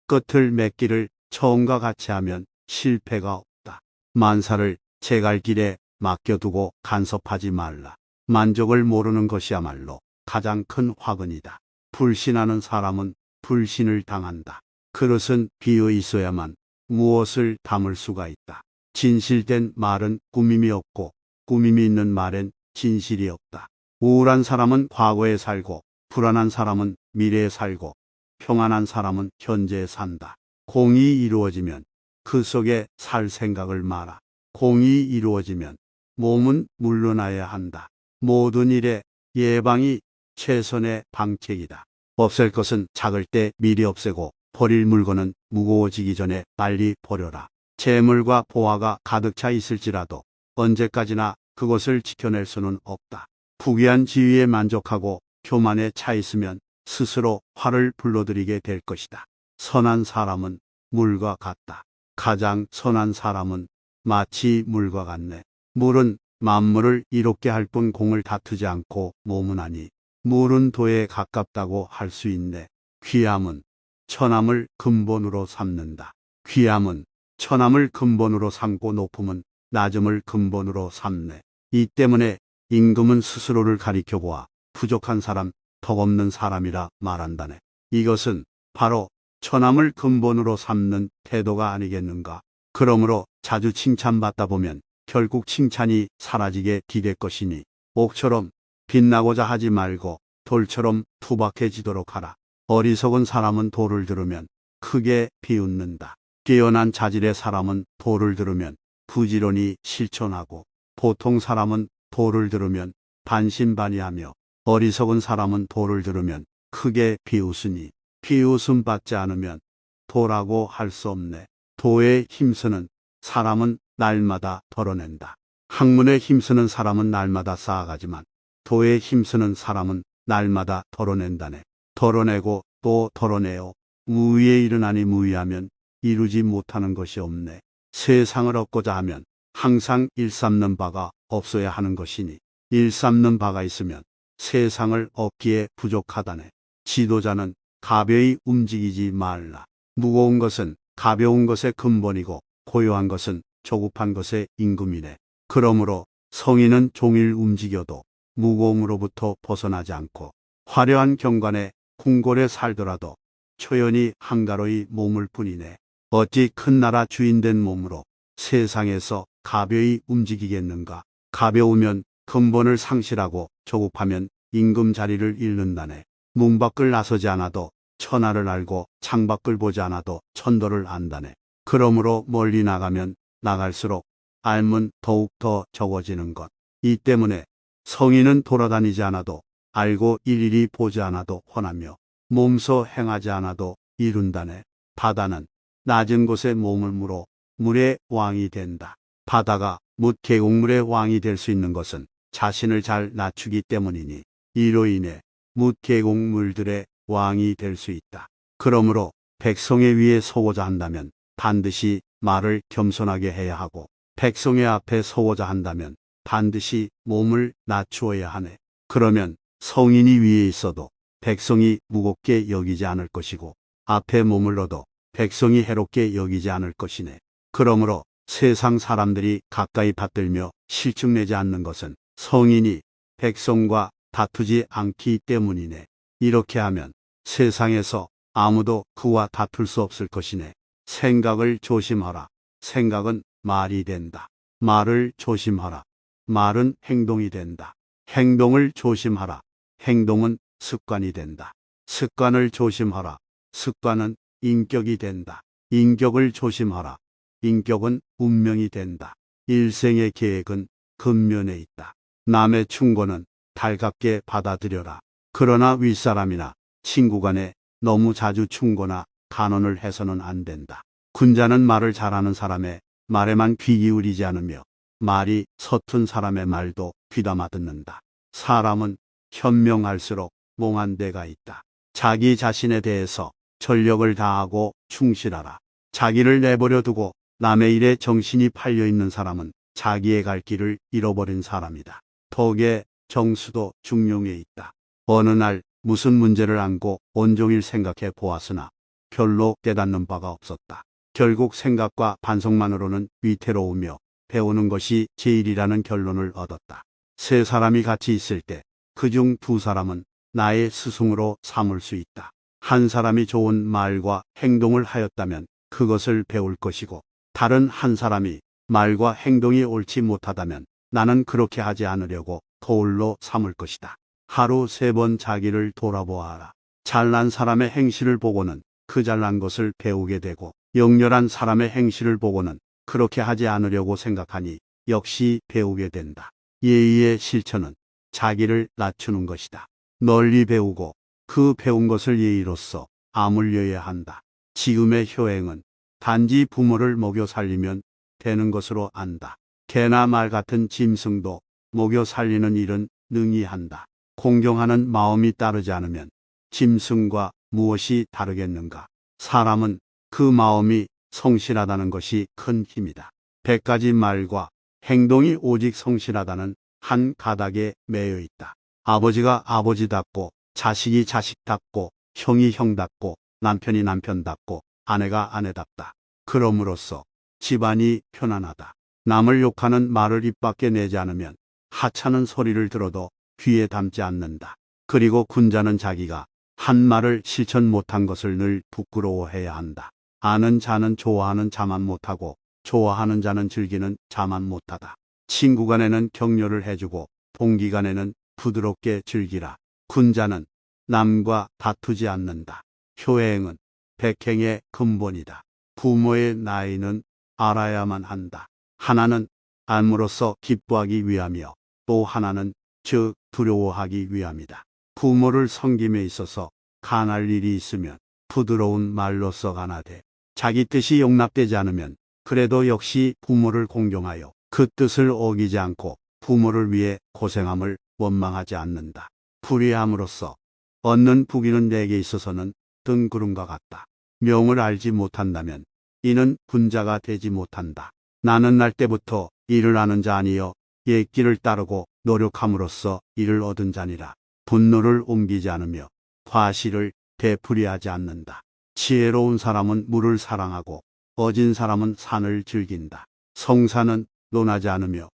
끝을 맺기를 처음과 같이 하면 실패가 없다. 만사를 제갈 길에 맡겨두고 간섭하지 말라. 만족을 모르는 것이야말로 가장 큰 화근이다. 불신하는 사람은 불신을 당한다. 그릇은 비어 있어야만 무엇을 담을 수가 있다. 진실된 말은 꾸밈이 없고 꾸밈이 있는 말엔 진실이 없다. 우울한 사람은 과거에 살고 불안한 사람은 미래에 살고 평안한 사람은 현재에 산다. 공이 이루어지면 그 속에 살 생각을 마라. 공이 이루어지면 몸은 물러나야 한다. 모든 일에 예방이 최선의 방책이다. 없앨 것은 작을 때 미리 없애고 버릴 물건은 무거워지기 전에 빨리 버려라. 재물과 보화가 가득 차 있을지라도 언제까지나 그것을 지켜낼 수는 없다. 부귀한 지위에 만족하고 교만에 차 있으면 스스로 화를 불러들이게 될 것이다. 선한 사람은 물과 같다. 가장 선한 사람은 마치 물과 같네. 물은 만물을 이롭게 할 뿐 공을 다투지 않고 모문하니 물은 도에 가깝다고 할 수 있네. 귀함은 천함을 근본으로 삼는다. 귀함은 천함을 근본으로 삼고 높음은 낮음을 근본으로 삼네. 이 때문에 임금은 스스로를 가리켜 보아 부족한 사람, 덕없는 사람이라 말한다네. 이것은 바로 천함을 근본으로 삼는 태도가 아니겠는가. 그러므로 자주 칭찬받다 보면 결국 칭찬이 사라지게 기댈 것이니 옥처럼 빛나고자 하지 말고 돌처럼 투박해지도록 하라. 어리석은 사람은 도를 들으면 크게 비웃는다. 깨어난 자질의 사람은 도를 들으면 부지런히 실천하고 보통 사람은 도를 들으면 반신반의하며 어리석은 사람은 도를 들으면 크게 비웃으니 비웃음 받지 않으면 도라고 할 수 없네. 도에 힘쓰는 사람은 날마다 덜어낸다. 학문에 힘쓰는 사람은 날마다 쌓아가지만 도에 힘쓰는 사람은 날마다 덜어낸다네. 덜어내고 또 덜어내요. 무위에 일어나니 무위하면 이루지 못하는 것이 없네. 세상을 얻고자 하면 항상 일삼는 바가 없어야 하는 것이니 일삼는 바가 있으면 세상을 얻기에 부족하다네. 지도자는 가벼이 움직이지 말라. 무거운 것은 가벼운 것의 근본이고 고요한 것은 조급한 것의 임금이네. 그러므로 성인은 종일 움직여도 무거움으로부터 벗어나지 않고 화려한 경관에 궁궐에 살더라도 초연히 한가로이 몸을 뿐이네. 어찌 큰 나라 주인된 몸으로 세상에서 가벼이 움직이겠는가. 가벼우면 근본을 상실하고 조급하면 임금 자리를 잃는다네. 문 밖을 나서지 않아도 천하를 알고 창 밖을 보지 않아도 천도를 안다네. 그러므로 멀리 나가면 나갈수록 알면 더욱 더 적어지는 것. 이 때문에 성인은 돌아다니지 않아도 알고 일일이 보지 않아도 훤하며 몸소 행하지 않아도 이룬다네. 바다는 낮은 곳에 몸을 물어 물의 왕이 된다. 바다가 묻 계곡물의 왕이 될 수 있는 것은 자신을 잘 낮추기 때문이니 이로 인해 묻 계곡물들의 왕이 될 수 있다. 그러므로 백성의 위에 서고자 한다면 반드시 말을 겸손하게 해야 하고 백성의 앞에 서고자 한다면 반드시 몸을 낮추어야 하네. 그러면 성인이 위에 있어도 백성이 무겁게 여기지 않을 것이고 앞에 머물러도 백성이 해롭게 여기지 않을 것이네. 그러므로 세상 사람들이 가까이 받들며 실증내지 않는 것은 성인이 백성과 다투지 않기 때문이네. 이렇게 하면 세상에서 아무도 그와 다툴 수 없을 것이네. 생각을 조심하라. 생각은 말이 된다. 말을 조심하라. 말은 행동이 된다. 행동을 조심하라. 행동은 습관이 된다. 습관을 조심하라. 습관은 인격이 된다. 인격을 조심하라. 인격은 운명이 된다. 일생의 계획은 근면에 있다. 남의 충고는 달갑게 받아들여라. 그러나 윗사람이나 친구 간에 너무 자주 충고나 간언을 해서는 안 된다. 군자는 말을 잘하는 사람의 말에만 귀 기울이지 않으며 말이 서툰 사람의 말도 귀담아 듣는다. 사람은 현명할수록 몽한 데가 있다. 자기 자신에 대해서 전력을 다하고 충실하라. 자기를 내버려 두고 남의 일에 정신이 팔려 있는 사람은 자기의 갈 길을 잃어버린 사람이다. 덕의 정수도 중용에 있다. 어느 날 무슨 문제를 안고 온종일 생각해 보았으나 별로 깨닫는 바가 없었다. 결국 생각과 반성만으로는 위태로우며 배우는 것이 제일이라는 결론을 얻었다. 세 사람이 같이 있을 때 그중 두 사람은 나의 스승으로 삼을 수 있다. 한 사람이 좋은 말과 행동을 하였다면 그것을 배울 것이고, 다른 한 사람이 말과 행동이 옳지 못하다면 나는 그렇게 하지 않으려고 거울로 삼을 것이다. 하루 3번 자기를 돌아보아라. 잘난 사람의 행실을 보고는 그 잘난 것을 배우게 되고, 영렬한 사람의 행실을 보고는 그렇게 하지 않으려고 생각하니 역시 배우게 된다. 예의의 실천은 자기를 낮추는 것이다. 널리 배우고 그 배운 것을 예의로서 아물려야 한다. 지음의 효행은 단지 부모를 먹여 살리면 되는 것으로 안다. 개나 말 같은 짐승도 먹여 살리는 일은 능히 한다. 공경하는 마음이 따르지 않으면 짐승과 무엇이 다르겠는가? 사람은 그 마음이 성실하다는 것이 큰 힘이다. 100가지 말과 행동이 오직 성실하다는 한 가닥에 매여 있다. 아버지가 아버지답고, 자식이 자식답고, 형이 형답고, 남편이 남편답고, 아내가 아내답다. 그럼으로써 집안이 편안하다. 남을 욕하는 말을 입 밖에 내지 않으면 하찮은 소리를 들어도 귀에 담지 않는다. 그리고 군자는 자기가 한 말을 실천 못한 것을 늘 부끄러워해야 한다. 아는 자는 좋아하는 자만 못하고, 좋아하는 자는 즐기는 자만 못하다. 친구 간에는 격려를 해주고 동기 간에는 부드럽게 즐기라. 군자는 남과 다투지 않는다. 효행은 백행의 근본이다. 부모의 나이는 알아야만 한다. 하나는 알므로써 기뻐하기 위하며, 또 하나는 즉 두려워하기 위함이다. 부모를 섬김에 있어서 간할 일이 있으면 부드러운 말로써 간하되, 자기 뜻이 용납되지 않으면 그래도 역시 부모를 공경하여 그 뜻을 어기지 않고 부모를 위해 고생함을 원망하지 않는다. 불의함으로써 얻는 부귀는 내게 있어서는 뜬구름과 같다. 명을 알지 못한다면 이는 군자가 되지 못한다. 나는 날 때부터 일을 아는 자 아니여 옛길을 따르고 노력함으로써 이를 얻은 자니라. 분노를 옮기지 않으며 과실을 되풀이하지 않는다. 지혜로운 사람은 물을 사랑하고 어진 사람은 산을 즐긴다. 성사는 논하지 않으며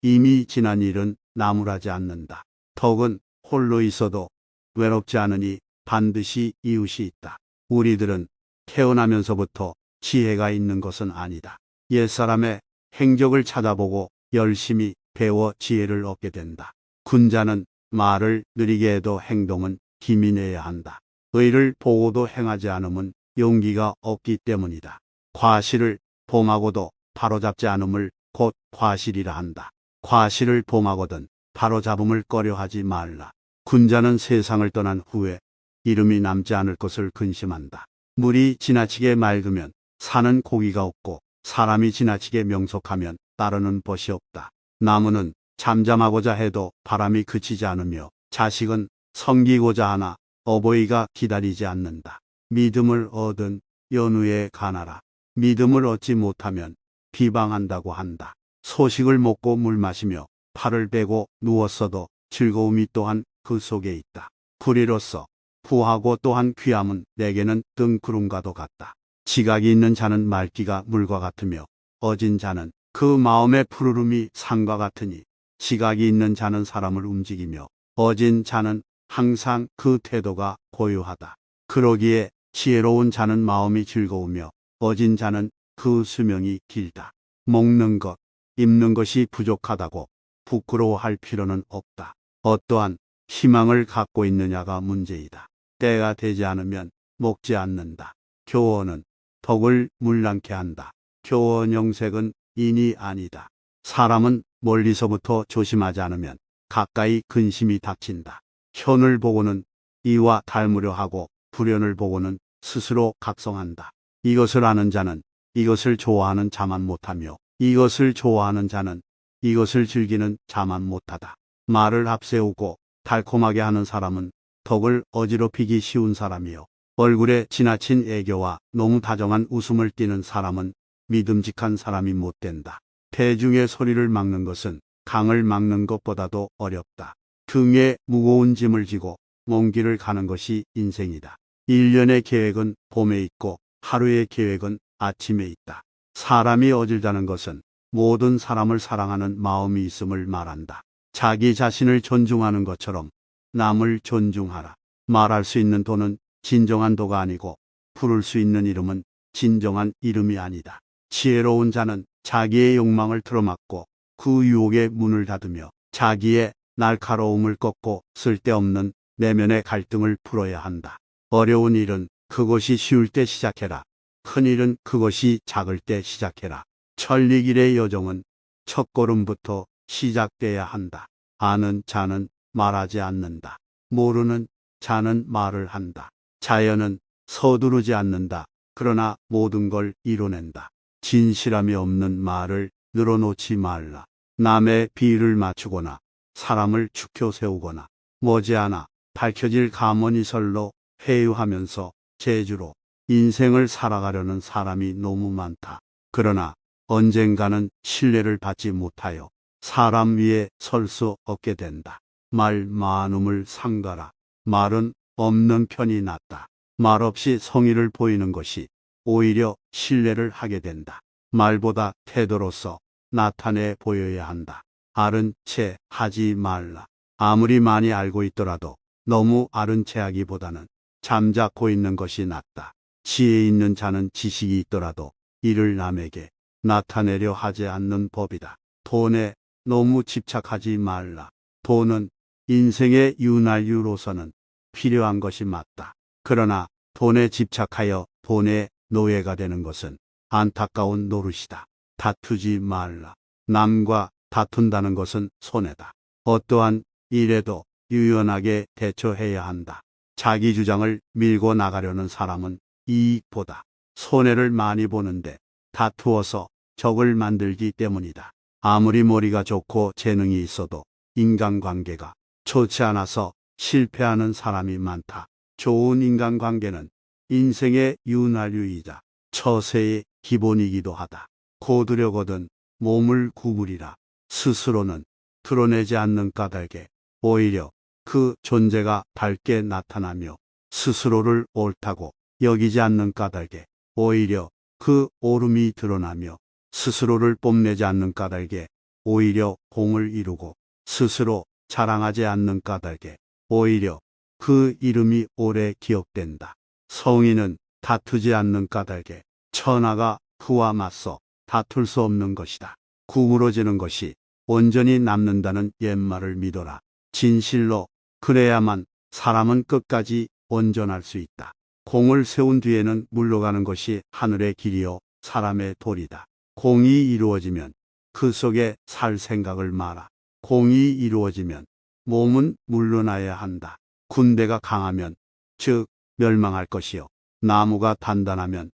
이미 지난 일은 나무라지 않는다. 덕은 홀로 있어도 외롭지 않으니 반드시 이웃이 있다. 우리들은 태어나면서부터 지혜가 있는 것은 아니다. 옛사람의 행적을 찾아보고 열심히 배워 지혜를 얻게 된다. 군자는 말을 느리게 해도 행동은 힘이 내야 한다. 의를 보고도 행하지 않음은 용기가 없기 때문이다. 과실을 범하고도 바로잡지 않음을 곧 과실이라 한다. 과실을 범하거든 바로잡음을 꺼려하지 말라. 군자는 세상을 떠난 후에 이름이 남지 않을 것을 근심한다. 물이 지나치게 맑으면 사는 고기가 없고, 사람이 지나치게 명석하면 따르는 벗이 없다. 나무는 잠잠하고자 해도 바람이 그치지 않으며, 자식은 섬기고자 하나 어버이가 기다리지 않는다. 믿음을 얻은 연후에 가나라. 믿음을 얻지 못하면 비방한다고 한다. 소식을 먹고 물 마시며 팔을 빼고 누웠어도 즐거움이 또한 그 속에 있다. 불의로서 부하고 또한 귀함은 내게는 뜬구름과도 같다. 지각이 있는 자는 맑기가 물과 같으며, 어진 자는 그 마음의 푸르름이 산과 같으니, 지각이 있는 자는 사람을 움직이며 어진 자는 항상 그 태도가 고요하다. 그러기에 지혜로운 자는 마음이 즐거우며 어진 자는 그 수명이 길다. 먹는 것, 입는 것이 부족하다고 부끄러워할 필요는 없다. 어떠한 희망을 갖고 있느냐가 문제이다. 때가 되지 않으면 먹지 않는다. 교원은 덕을 물랑케 한다. 교원 영색은 인이 아니다. 사람은 멀리서부터 조심하지 않으면 가까이 근심이 닥친다. 현을 보고는 이와 닮으려 하고 불현을 보고는 스스로 각성한다. 이것을 아는 자는 이것을 좋아하는 자만 못하며, 이것을 좋아하는 자는 이것을 즐기는 자만 못하다. 말을 앞세우고 달콤하게 하는 사람은 덕을 어지럽히기 쉬운 사람이요, 얼굴에 지나친 애교와 너무 다정한 웃음을 띠는 사람은 믿음직한 사람이 못 된다. 대중의 소리를 막는 것은 강을 막는 것보다도 어렵다. 등에 무거운 짐을 지고 먼 길을 가는 것이 인생이다. 1년의 계획은 봄에 있고 하루의 계획은 아침에 있다. 사람이 어질다는 것은 모든 사람을 사랑하는 마음이 있음을 말한다. 자기 자신을 존중하는 것처럼 남을 존중하라. 말할 수 있는 도는 진정한 도가 아니고 부를 수 있는 이름은 진정한 이름이 아니다. 지혜로운 자는 자기의 욕망을 틀어막고 그 유혹의 문을 닫으며 자기의 날카로움을 꺾고 쓸데없는 내면의 갈등을 풀어야 한다. 어려운 일은 그것이 쉬울 때 시작해라. 큰 일은 그것이 작을 때 시작해라. 천리길의 여정은 첫걸음부터 시작돼야 한다. 아는 자는 말하지 않는다. 모르는 자는 말을 한다. 자연은 서두르지 않는다. 그러나 모든 걸 이뤄낸다. 진실함이 없는 말을 늘어놓지 말라. 남의 비위를 맞추거나 사람을 죽여 세우거나 머지않아 밝혀질 가문이설로 회유하면서 제주로 인생을 살아가려는 사람이 너무 많다. 그러나 언젠가는 신뢰를 받지 못하여 사람 위에 설 수 없게 된다. 말 많음을 삼가라. 말은 없는 편이 낫다. 말 없이 성의를 보이는 것이 오히려 신뢰를 하게 된다. 말보다 태도로서 나타내 보여야 한다. 아른 채 하지 말라. 아무리 많이 알고 있더라도 너무 아른 채 하기보다는 잠자코 있는 것이 낫다. 지혜 있는 자는 지식이 있더라도 이를 남에게 나타내려 하지 않는 법이다. 돈에 너무 집착하지 말라. 돈은 인생의 윤활유로서는 필요한 것이 맞다. 그러나 돈에 집착하여 돈의 노예가 되는 것은 안타까운 노릇이다. 다투지 말라. 남과 다툰다는 것은 손해다. 어떠한 일에도 유연하게 대처해야 한다. 자기 주장을 밀고 나가려는 사람은 이익보다 손해를 많이 보는데 다투어서 적을 만들기 때문이다. 아무리 머리가 좋고 재능이 있어도 인간관계가 좋지 않아서 실패하는 사람이 많다. 좋은 인간관계는 인생의 윤활유이자 처세의 기본이기도 하다. 고두려거든 몸을 구부리라. 스스로는 드러내지 않는 까닭에 오히려 그 존재가 밝게 나타나며 스스로를 옳다고 여기지 않는 까닭에 오히려 그 옳음이 드러나며 스스로를 뽐내지 않는 까닭에 오히려 공을 이루고 스스로 자랑하지 않는 까닭에 오히려 그 이름이 오래 기억된다. 성인은 다투지 않는 까닭에 천하가 그와 맞서 다툴 수 없는 것이다. 구부러지는 것이 온전히 남는다는 옛말을 믿어라. 진실로 그래야만 사람은 끝까지 온전할 수 있다. 공을 세운 뒤에는 물러가는 것이 하늘의 길이요 사람의 도리다. 공이 이루어지면 그 속에 살 생각을 마라. 공이 이루어지면 몸은 물러나야 한다. 군대가 강하면 즉 멸망할 것이요 나무가 단단하면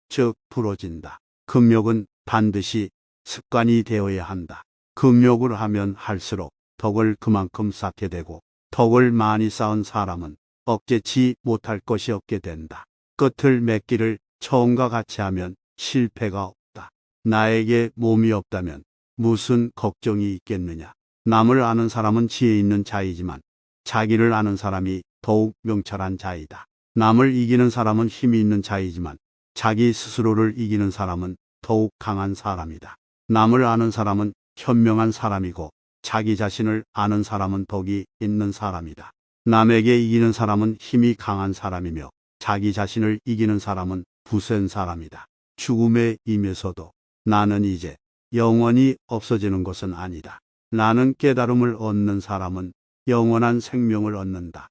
즉 부러진다. 금욕은 반드시 습관이 되어야 한다. 금욕을 하면 할수록 덕을 그만큼 쌓게 되고 덕을 많이 쌓은 사람은 억제치 못할 것이 없게 된다. 끝을 맺기를 처음과 같이 하면 실패가 없다. 나에게 몸이 없다면 무슨 걱정이 있겠느냐. 남을 아는 사람은 지혜 있는 자이지만 자기를 아는 사람이 더욱 명철한 자이다. 남을 이기는 사람은 힘이 있는 자이지만 자기 스스로를 이기는 사람은 더욱 강한 사람이다. 남을 아는 사람은 현명한 사람이고 자기 자신을 아는 사람은 덕이 있는 사람이다. 남에게 이기는 사람은 힘이 강한 사람이며 자기 자신을 이기는 사람은 부센 사람이다. 죽음에 임해서도 나는 이제 영원히 없어지는 것은 아니다. 나는 깨달음을 얻는 사람은 영원한 생명을 얻는다.